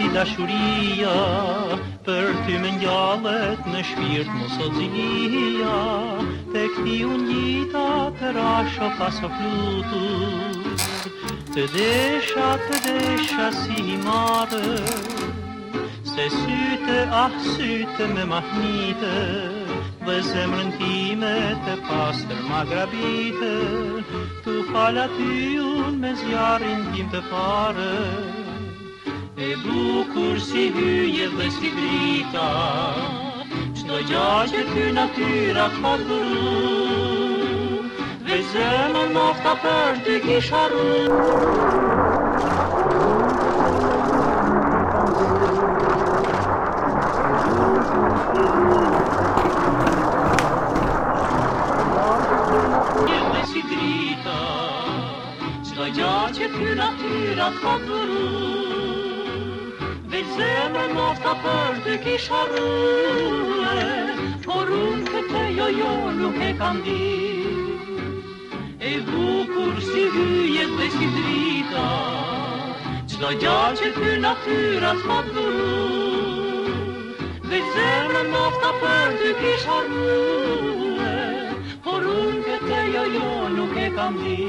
si dashuria, për ty me ngjallet në shpirt mos o zilia, tek ti unë gjita të rasho paso flutur, të desha si himare, se syte me mahnite, dhe zemrën time të pastër ma grabite, tu fala ty unë me zjarin tim të pare, e bukur si hyje dhe si drita, çdo gjë që ty natyra ka dhuru, dhe zemrën nofta për ty kisha si drita, çdo gjë që ty natyra ka dhuru, dhe zemrën nofta për ty kisha rrue, por unë këtë jo nuk e kam di. E bukur si hyjet dhe si drita, çdo gjë që ty natyra ka dhuru, dhe zemrën nofta për ty kisha rrue, por unë këtë jo nuk e kam di.